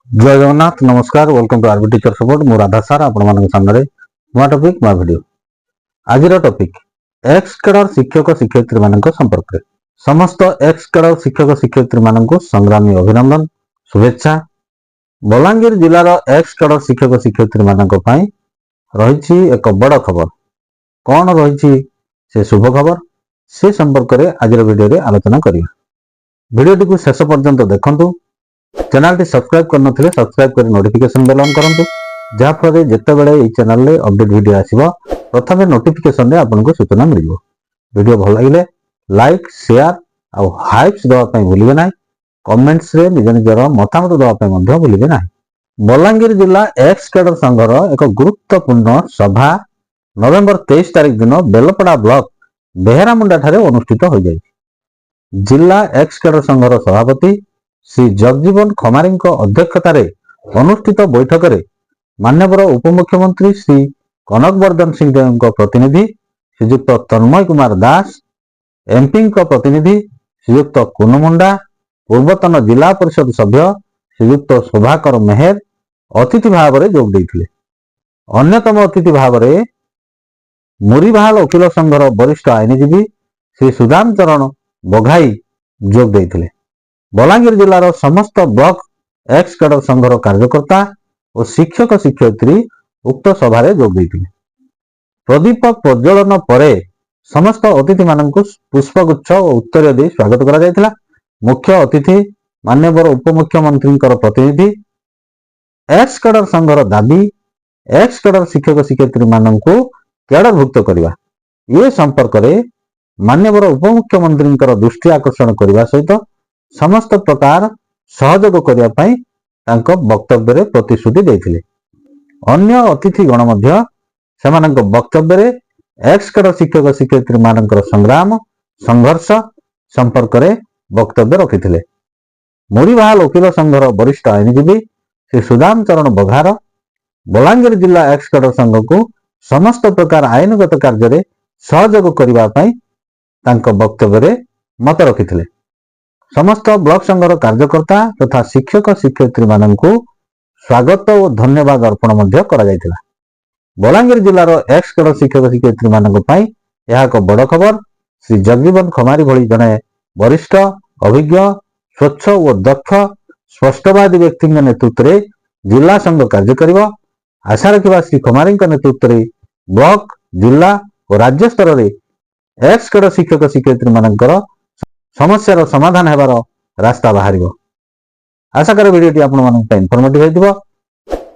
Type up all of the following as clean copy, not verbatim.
जय जगन्नाथ नमस्कार welcome to RB teacher support मु राधा सार आपण सामने नुआ टॉपिक नुआ वीडियो आज टॉपिक एक्स कैडर शिक्षक शिक्षयित्री मान संपर्क में समस्त एक्स कैडर शिक्षक शिक्षयित्री मान संग्रामी अभिनंदन शुभेच्छा। बलांगीर जिलार एक्स कैडर शिक्षक शिक्षयित्री मान रही एक बड़ खबर कौन रही से शुभ खबर से संपर्क में आज वीडियो आलोचना करिया। वीडियो को शेष पर्यंत देखंतु। चैनल टी सब्सक्राइब करन सब्सक्राइब कर नोटिफिकेशन बेल ऑन करंतु जहाँ फल जिते बड़े ये चैनल में अपडेट वीडियो आसीबो प्रथम नोटिफिकेशन रे आपनको सूचना मिलिबो। वीडियो भल लगिले लाइक शेयर आ हाइप्स दवा पई भूलिबे नाही। कमेंट्स रे निज निजर मतामत दवा पई मध्ये भूलिबे नाही। बलांगीर जिला एक्स कैडर संघर एक गुरुत्वपूर्ण सभा नवेम्बर 23 तारिख दिन बेलपड़ा ब्लॉक बेहरामुंडा ठारे अनुष्ठित हो जाय। जिला एक्स कैडर संघर सभापति श्री जगजीवन खमारी अध्यक्षतार अनुष्ठित बैठक में माननीय उपमुख्यमंत्री श्री कनकवर्धन सिंह देव प्रतिनिधि श्रीयुक्त तन्मय कुमार दास, एमपी प्रतिनिधि श्रीयुक्त कुनु मुंडा, पूर्वतन जिला परिषद सभ्य श्रीयुक्त शोभाकर मेहर अतिथि भाव में जोग देइथिले। अन्यतम अतिथि भाव में मुरीबाहाल वकील संघर वरिष्ठ आईनजीवी श्री सुदाम चरण बघाई जोग देइथिले। बलांगीर जिलार समस्त ब्लॉक एक्स कैडर संघर कार्यकर्ता और शिक्षक शिक्षयित्री उक्त सभा जोग देइथिले। प्रदीप प्रज्वलन पर समस्त अतिथि मानक पुष्पगुच्छ और उत्तर दे स्वागत करा जायतिला। मुख्य अतिथि माननीय उपमुख्यमंत्री प्रतिनिधि एक्स कैडर संघर दाबी एक्स कैडर शिक्षक शिक्षयित्री मानक कैडरभुक्त करवा ये संपर्क में माननीय उपमुख्यमंत्री दृष्टि आकर्षण करने सहित समस्त प्रकार सहयोग करने वक्तव्य रे प्रतिश्रुति देथिले। अन्य अतिथि गण वक्तव्य रे एक्स कैडर शिक्षक शिक्षयित्री मानकर संग्राम संघर्ष संपर्क में वक्तव्य रखिथिले। मुरीबाहाल वकील संघर वरिष्ठ आईनजीवी श्री सुदाम चरण बघार बलांगीर जिला एक्स कैडर संघ को समस्त प्रकार आईनगत कार्य रे सहयोग करने वक्तव्य रे मत रखिथिले। समस्त ब्लॉक संघर कार्यकर्ता तथा शिक्षक शिक्षयित्री मानक स्वागत और धन्यवाद अर्पण करा जायतिला। बलांगीर जिलार एक्स कैडर शिक्षक शिक्षयित्री मानक एक बड़ खबर। श्री जगजीवन खमारी भली जने वरिष्ठ अभिज्ञ स्वच्छ और दक्ष स्पष्टवादी व्यक्ति नेतृत्व में जिला संघ कार्य करिबो। आशा रखिबा श्री खमारी नेतृत्व में ब्लॉक जिला और राज्य स्तर में एक्स कैडर शिक्षक शिक्षयित्री मानकर समस्या समाधान हेबार रास्ता बाहर। आशा कर वीडियो आपको इनफॉर्मेटिव होइथिबो।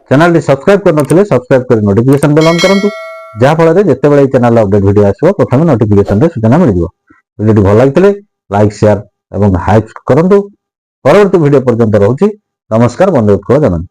चैनल टी सब्सक्राइब करनथिले सब्सक्राइब कर नोटिफिकेशन बेल ऑन करंतु जहाँ फल जिते बड़े चैनल अपडेट वीडियो आसो प्रथम नोटिफिकेशन रे सूचना मिल जाए। वीडियो भल लगिले लाइक शेयर और हाइप करंतु। परवर्ती वीडियो पर्यंत रहउची नमस्कार बंदे उत्कल जननी।